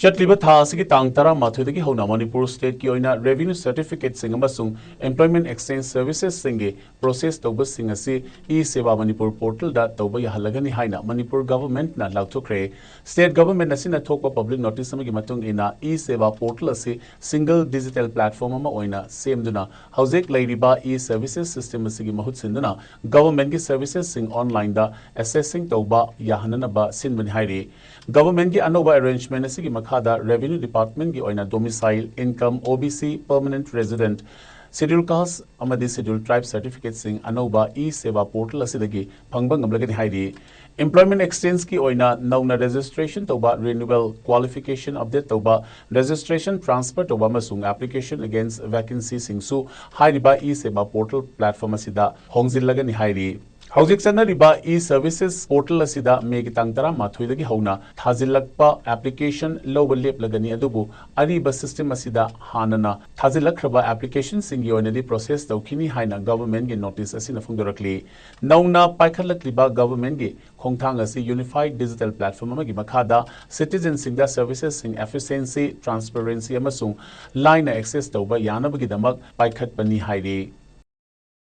ꯆꯠꯂꯤꯕ ꯊꯥ ꯑꯁꯤꯒꯤ ꯇꯥꯡ 13ꯗꯒꯤ ꯍꯧꯅ ꯃꯅꯤꯄꯨꯔ ꯁ꯭ꯇꯦꯠꯀꯤ ꯑꯣꯏꯅ ꯔꯦꯚꯤꯅ꯭ꯌꯨ ꯁꯔꯇꯤꯐꯤꯀꯦꯠꯁꯤꯡ ꯑꯃꯁꯨꯡ ꯑꯦꯝꯄ꯭ꯂꯣꯏꯃꯦꯟꯠ ꯑꯦꯛꯁꯆꯦꯟꯖ ꯁꯔꯚꯤꯁꯦꯁꯁꯤꯡꯒꯤ ꯄ꯭ꯔꯣꯁꯦꯁ ꯇꯧꯕꯁꯤꯡ ꯑꯁꯤ ꯏ-ꯁꯦꯕꯥ ꯃꯅꯤꯄꯨꯔ ꯄꯣꯔꯇꯦꯜꯗ ꯇꯧꯕ ꯌꯥꯍꯜꯂꯒꯅꯤ ꯍꯥꯏꯅ ꯃꯅꯤꯄꯨꯔ ꯒꯚꯔꯟꯃꯦꯟꯠꯅ ꯂꯥꯎꯊꯣꯛꯈ꯭ꯔꯦ꯫ ꯁ꯭ꯇꯦꯠ ꯒꯚꯔꯟꯃꯦꯟꯠ ꯑꯁꯤꯅ ꯊꯣꯛꯄ ꯄꯕ꯭ꯂꯤꯛ ꯅꯣꯇꯤꯁ ꯑꯃꯒꯤ ꯃꯇꯨꯡ ꯏꯟꯅ ꯏ-ꯁꯦꯕꯥ ꯄꯣꯔꯇꯦꯜ ꯑꯁꯤ ꯁꯤꯡꯒꯜ ꯗꯤꯖꯤꯇꯦꯜ ꯄ꯭ꯂꯦꯠꯐꯣꯔꯝ ꯑꯃ ꯑꯣꯏꯅ ꯁꯦꯝꯗꯨꯅ ꯍꯧꯖꯤꯛ ꯂꯩꯔꯤꯕ ꯏ-ꯁꯔꯚꯤꯁꯦꯁ ꯁꯤꯁꯇꯦꯝ ꯑꯁꯤꯒꯤ ꯃꯍꯨꯠ ꯁꯤꯟꯗꯨꯅ ꯒꯚꯔꯟꯃꯦꯟꯠꯀꯤ ꯁꯔꯚꯤꯁꯦꯁꯁꯤꯡ ꯑꯣꯟꯂꯥꯏꯟꯗ ꯑꯦꯁꯦꯁꯤꯡ ꯇꯧꯕ ꯌꯥꯍꯟꯅꯅꯕ ꯁꯤꯟꯕꯅꯤ ꯍꯥꯏꯔꯤ꯫ ꯒꯚꯔꯟꯃꯦꯟꯠꯀꯤ ꯑꯅꯧꯕ ꯑꯦꯔꯦꯟꯖꯃꯦꯟꯠ ꯑꯁꯤꯒꯤ ꯃꯈꯥꯗ ꯔꯦꯚꯤꯅ꯭ꯌू ꯗꯤꯄꯥꯔꯠꯃꯦꯟꯠꯀꯤ ꯑꯣꯏꯅ domicile, income, OBC, permanent resident, schedule caste ꯑꯃꯗꯤ ꯁꯦꯗ꯭ꯌꯨꯜ ꯇ꯭ꯔꯥꯏꯕ ꯁꯔꯇꯤꯐꯤꯀꯦꯠꯁꯤꯡ ꯑꯅꯧꯕ ꯏ-ꯁꯦꯕꯥ ꯄꯣꯔꯇꯦꯜ ꯑꯁꯤꯗꯒꯤ ꯐꯪꯕ ꯉꯝꯂꯒꯅꯤ ꯍꯥꯏꯔꯤ꯫ ꯏꯝꯄ꯭ꯂꯣꯏꯃꯦꯟꯠ ꯑꯦꯛꯁꯆꯦꯟꯖꯀꯤ ꯑꯣꯏꯅ ꯅꯧꯅ ꯔꯦꯖꯤꯁꯇ꯭ꯔꯦꯁꯟ ꯇꯧꯕ, ꯔꯤꯅ꯭ꯌꯨꯋꯦꯜ, ꯀ꯭ꯋꯥꯂꯤꯐꯤꯀꯦꯁꯟ ꯑꯞꯗꯦꯠ ꯇꯧꯕ, ꯔꯦꯖꯤꯁꯇ꯭ꯔꯦꯁꯟ ꯇ꯭ꯔꯥꯟꯁꯐꯔ ꯇꯧꯕ ꯑꯃꯁꯨꯡ ꯑꯦꯄ꯭ꯂꯤꯀꯦꯁꯟ ꯑꯦꯒꯦꯟꯁꯠ ꯚꯦꯀꯦꯟꯁꯤꯁꯤꯡꯁꯨ ꯍꯥꯏꯔꯤꯕ ꯏ-ꯁꯦꯕꯥ ꯄꯣꯔꯇꯦꯜ ꯄ꯭ꯂꯦꯠꯐꯣꯔꯝ ꯑꯁꯤꯗ ꯍꯣꯡꯖꯤꯜꯂꯒꯅꯤ ꯍꯥꯏꯔꯤ꯫ ꯍꯧꯖꯤꯛ ꯆꯠꯅꯔꯤꯕ ꯏ-ꯁꯔꯚꯤꯁꯦꯁ ꯄꯣꯔꯇꯦꯜ ꯑꯁꯤꯗ ꯃꯦꯒꯤ ꯇꯥꯡ 11ꯗꯒꯤ ꯍꯧꯅ ꯊꯥꯖꯤꯜꯂꯛꯄ ꯑꯦꯄ꯭ꯂꯤꯀꯦꯁꯟ ꯂꯧꯕ ꯂꯦꯞꯂꯒꯅꯤ, ꯑꯗꯨꯕꯨ ꯑꯔꯤꯕ ꯁꯤꯁꯇꯦꯝ ꯑꯁꯤꯗ ꯍꯥꯟꯅꯅ ꯊꯥꯖꯤꯜꯂꯛꯈ꯭ꯔꯕ ꯑꯦꯄ꯭ꯂꯤꯀꯦꯁꯟꯁꯤꯡꯒꯤ ꯑꯣꯏꯅꯗꯤ ꯄ꯭ꯔꯣꯁꯦꯁ ꯇꯧꯈꯤꯅꯤ ꯍꯥꯏꯅ ꯒꯚꯔꯟꯃꯦꯟꯠꯀꯤ ꯅꯣꯇꯤꯁ ꯑꯁꯤꯅ ꯐꯣꯡꯗꯣꯔꯛꯂꯤ꯫ ꯅꯧꯅ ꯄꯥꯏꯈꯠꯂꯛꯂꯤꯕ ꯒꯚꯔꯟꯃꯦꯟꯠꯀꯤ ꯈꯣꯡꯊꯥꯡ ꯑꯁꯤ ꯌꯨꯅꯤꯐꯥꯏꯗ ꯗꯤꯖꯤꯇꯦꯜ ꯄ꯭ꯂꯦꯠꯐꯣꯔꯝ ꯑꯃꯒꯤ ꯃꯈꯥꯗ ꯁꯤꯇꯤꯖꯦꯟꯁꯤꯡꯗ ꯁꯔꯚꯤꯁꯦꯁꯁꯤꯡ ꯑꯦꯐꯤꯁꯤꯑꯦꯟꯁꯤ, ꯇ꯭ꯔꯥꯟꯁꯄꯔꯦꯟꯁꯤ ꯑꯃꯁꯨꯡ ꯂꯥꯏꯅ ꯑꯦꯛꯁꯦꯁ ꯇꯧꯕ ꯌꯥꯅꯕꯒꯤꯗꯃꯛ ꯄꯥꯏꯈꯠꯄꯅꯤ ꯍꯥꯏꯔꯤ꯫